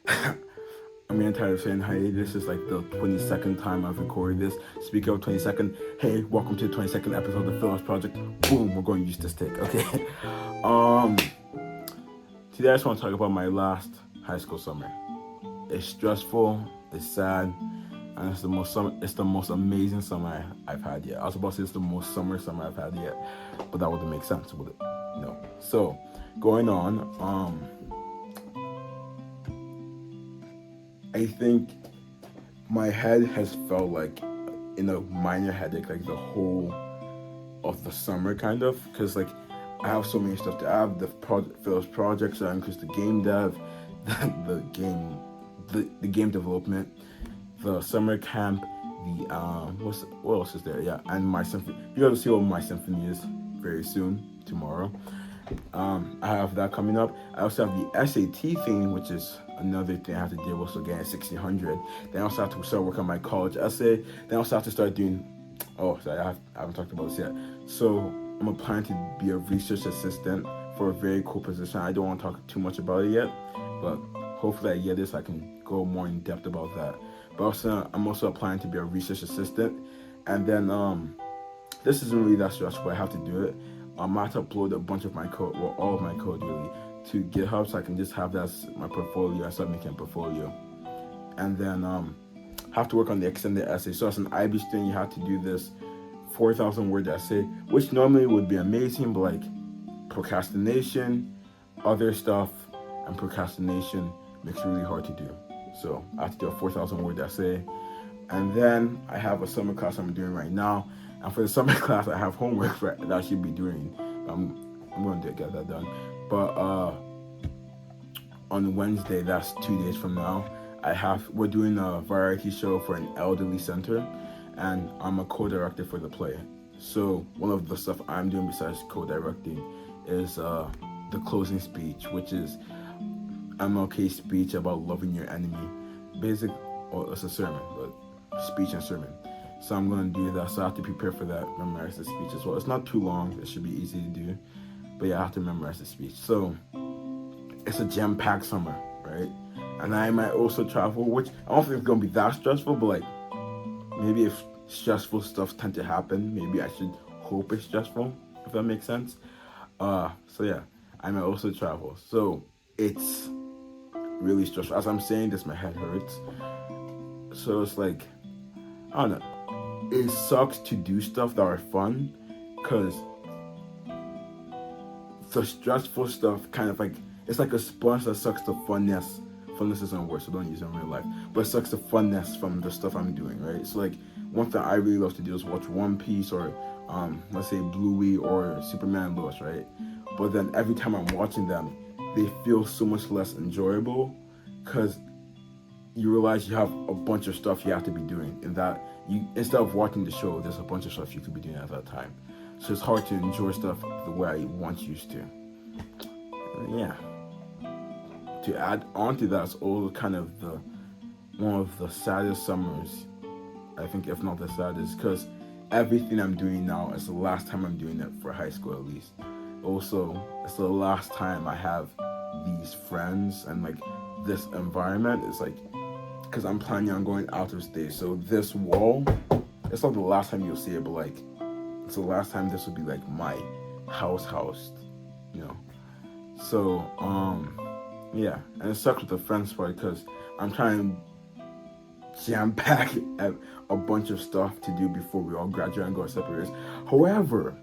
I'm getting tired of saying, hey, this is like the 22nd time I've recorded this. Speaking of 22nd, hey, welcome to the 22nd episode of the Films Project. Boom, we're going to use this take, okay? um, Today I just want to talk about my last high school summer. It's stressful, it's sad, and it's the most amazing summer I've had yet. I was about to say it's the most summer I've had yet, but that wouldn't make sense, would it? No. So, going on, I think my head has felt like in a minor headache like the whole of the summer, kind of, because like I have so many stuff to have. The first projects that includes the game dev, the game, the game development, the summer camp, the what else is there? Yeah, and my symphony. You got to see what my symphony is very soon tomorrow. I have that coming up. I also have the SAT thing, which is another thing I have to deal with. So getting 1600. Then I also have to start working on my college essay. Then I also have to start doing. Oh, sorry, I haven't talked about this yet. So I'm applying to be a research assistant for a very cool position. I don't want to talk too much about it yet, but hopefully I get this. I can go more in depth about that. But also, I'm also applying to be a research assistant, and then this isn't really that stressful. I have to do it. I might upload a bunch of my code, well, all of my code really, to GitHub, so I can just have that as my portfolio. I start making a portfolio, and then have to work on the extended essay. So as an IB student, you have to do this 4,000 word essay, which normally would be amazing, but like procrastination, other stuff, and procrastination makes it really hard to do. So I have to do a 4,000 word essay, and then I have a summer class I'm doing right now. And for the summer class, I have homework that I should be doing. I'm going to get that done. But on Wednesday, that's 2 days from now, we're doing a variety show for an elderly center, and I'm a co-director for the play. So one of the stuff I'm doing besides co-directing is the closing speech, which is MLK's speech about loving your enemy. Well, it's a sermon, but speech and sermon. So I'm going to do that. So I have to prepare for that, memorize the speech as well. It's not too long. It should be easy to do. But yeah, I have to memorize the speech. So it's a jam-packed summer, right? And I might also travel, which I don't think it's going to be that stressful, but like maybe if stressful stuff tend to happen, maybe I should hope it's stressful, if that makes sense. So yeah, I might also travel. So it's really stressful. As I'm saying this, my head hurts. So it's like, I don't know. It sucks to do stuff that are fun, because the stressful stuff kind of like, it's like a sponge that sucks the funness. Funness isn't a word, so don't use it in real life. But it sucks the funness from the stuff I'm doing, right? So like, one thing I really love to do is watch One Piece or let's say Bluey or Superman Lois, right? But then every time I'm watching them, they feel so much less enjoyable, because you realize you have a bunch of stuff you have to be doing, and that you, instead of watching the show, there's a bunch of stuff you could be doing at that time. So it's hard to enjoy stuff the way I once used to. And yeah. To add on to that, it's all kind of the one of the saddest summers, I think, if not the saddest, because everything I'm doing now is the last time I'm doing it for high school, at least. Also, it's the last time I have these friends and like this environment. It's like, because I'm planning on going out of state, so this wall, it's not the last time you'll see it, but like it's the last time this will be like my house, you know. So yeah, and it sucks with the friends part, because I'm trying to jam pack a bunch of stuff to do before we all graduate and go our separate ways. However,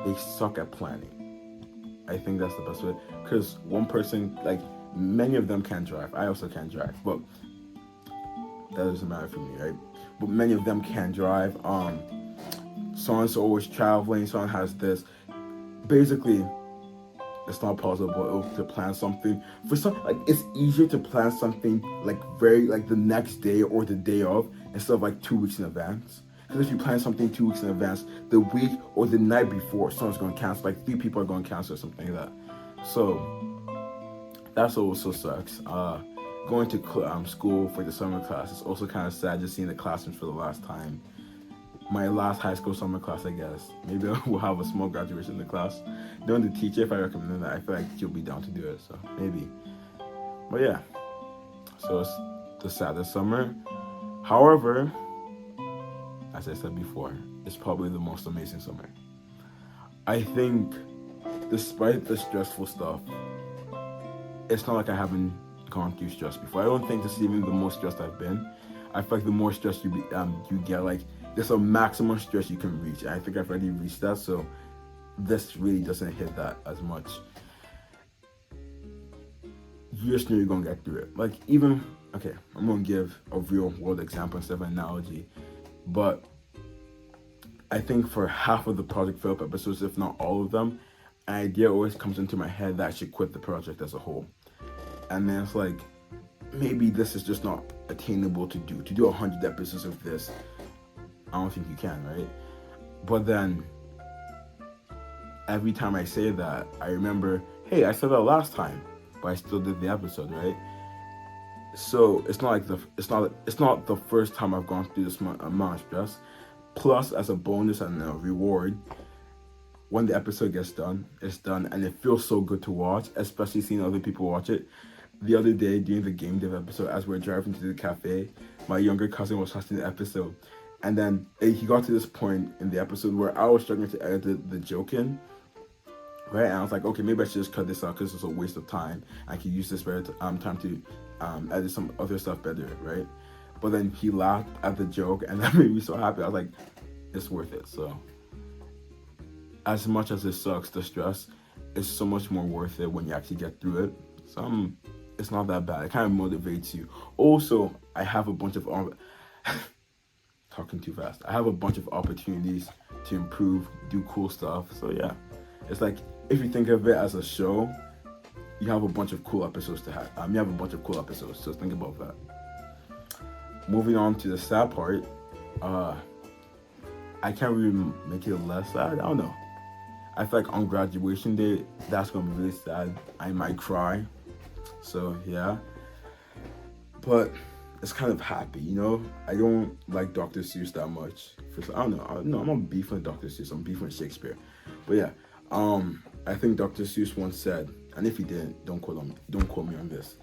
they suck at planning. I think that's the best way, because one person, like, many of them can't drive. I also can't drive, but that doesn't matter for me, right? But many of them can't drive. Someone's always traveling. Someone has this. Basically, it's not possible to plan something for some. Like, it's easier to plan something like very like the next day or the day of, instead of like 2 weeks in advance. Because if you plan something 2 weeks in advance, the week or the night before, someone's going to cancel. Like 3 people are going to cancel or something like that. So that's also sucks. Going to school for the summer class is also kind of sad, just seeing the classrooms for the last time. My last high school summer class, I guess. Maybe we'll have a small graduation in the class. Knowing the teacher, if I recommend that, I feel like she'll be down to do it. So maybe. But yeah, so it's the saddest summer. However, as I said before, it's probably the most amazing summer. I think, despite the stressful stuff, it's not like I haven't gone through stress before. I don't think this is even the most stressed I've been. I feel like the more stress you get, like there's a maximum stress you can reach. And I think I've already reached that, so this really doesn't hit that as much. You just know you're gonna get through it. Like even okay, I'm gonna give a real world example instead of an analogy, but I think for half of the Project Philip episodes, if not all of them, an idea always comes into my head that I should quit the project as a whole. And then it's like, maybe this is just not attainable to do. To do 100 episodes of this, I don't think you can, right? But then, every time I say that, I remember, hey, I said that last time, but I still did the episode, right? So it's not like it's not the first time I've gone through this amount of stress. Plus, as a bonus and a reward, when the episode gets done, it's done, and it feels so good to watch, especially seeing other people watch it. The other day, during the game dev episode, as we were driving to the cafe, my younger cousin was watching the episode, and then he got to this point in the episode where I was struggling to edit the joke in, right? And I was like, okay, maybe I should just cut this out because it's a waste of time. I could use this better time to edit some other stuff better, right? But then he laughed at the joke, and that made me so happy. I was like, it's worth it. So as much as it sucks, the stress is so much more worth it when you actually get through it. So it's not that bad. It kind of motivates you. Also, I have a bunch of talking too fast. I have a bunch of opportunities to improve, do cool stuff. So yeah, it's like if you think of it as a show, you have a bunch of cool episodes to have. You have a bunch of cool episodes. So think about that. Moving on to the sad part, I can't really make it less sad. I don't know. I feel like on graduation day, that's gonna be really sad. I might cry. So yeah. But it's kind of happy, you know? I don't like Dr. Seuss that much. I don't know. No, I'm not beefing with Dr. Seuss. I'm beefing with Shakespeare. But yeah, I think Dr. Seuss once said, and if he didn't, don't quote me on this.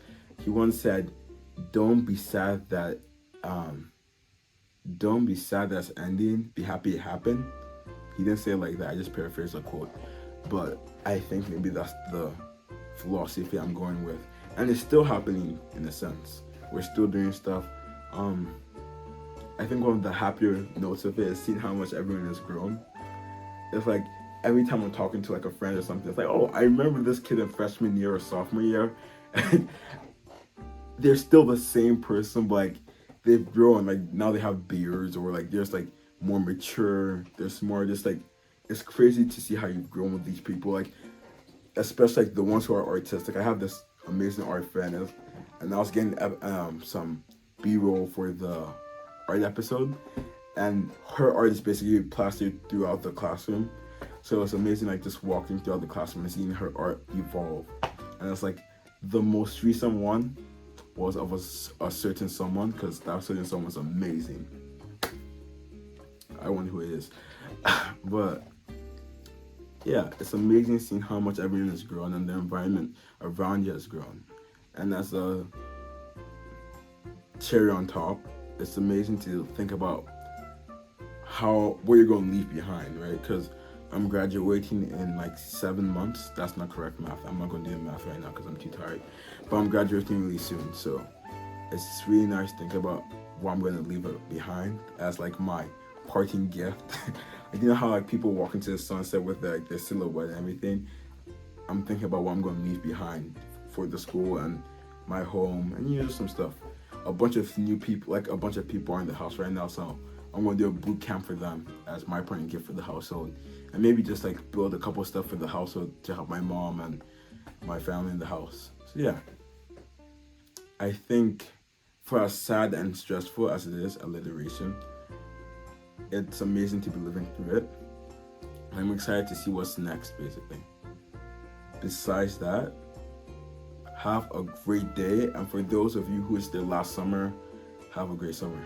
He once said, "Don't be sad that it's ending. Be happy it happened." He didn't say it like that. I just paraphrased a quote, but I think maybe that's the philosophy I'm going with, and it's still happening in a sense. We're still doing stuff. I think one of the happier notes of it is seeing how much everyone has grown. It's like every time I'm talking to like a friend or something, it's like, oh, I remember this kid in freshman year or sophomore year, and they're still the same person, but like they've grown. Like now they have beards, or like there's like more mature. There's more just like, it's crazy to see how you've grown with these people. Like especially like the ones who are artistic. I have this amazing art friend, and I was getting some B-roll for the art episode, and her art is basically plastered throughout the classroom. So it's amazing, like just walking throughout the classroom and seeing her art evolve. And it's like the most recent one was of a certain someone, because that certain someone's amazing. I wonder who it is. But yeah, it's amazing seeing how much everyone has grown and the environment around you has grown. And as a cherry on top, it's amazing to think about what you're going to leave behind, right? Because I'm graduating in like 7 months. That's not correct math. I'm not going to do the math right now because I'm too tired. But I'm graduating really soon, so it's really nice to think about what I'm going to leave behind as like my parting gift. You know how like people walk into the sunset with their silhouette and everything? I'm thinking about what I'm going to leave behind for the school and my home, and some stuff. A bunch of new people, like a bunch of people are in the house right now, so I'm going to do a boot camp for them as my parting gift for the household, and maybe just like build a couple of stuff for the household to help my mom and my family in the house. So yeah, I think for as sad and stressful as it is, alliteration, it's amazing to be living through it. I'm excited to see what's next, basically. Besides that, have a great day, and for those of you who it's their last summer, have a great summer.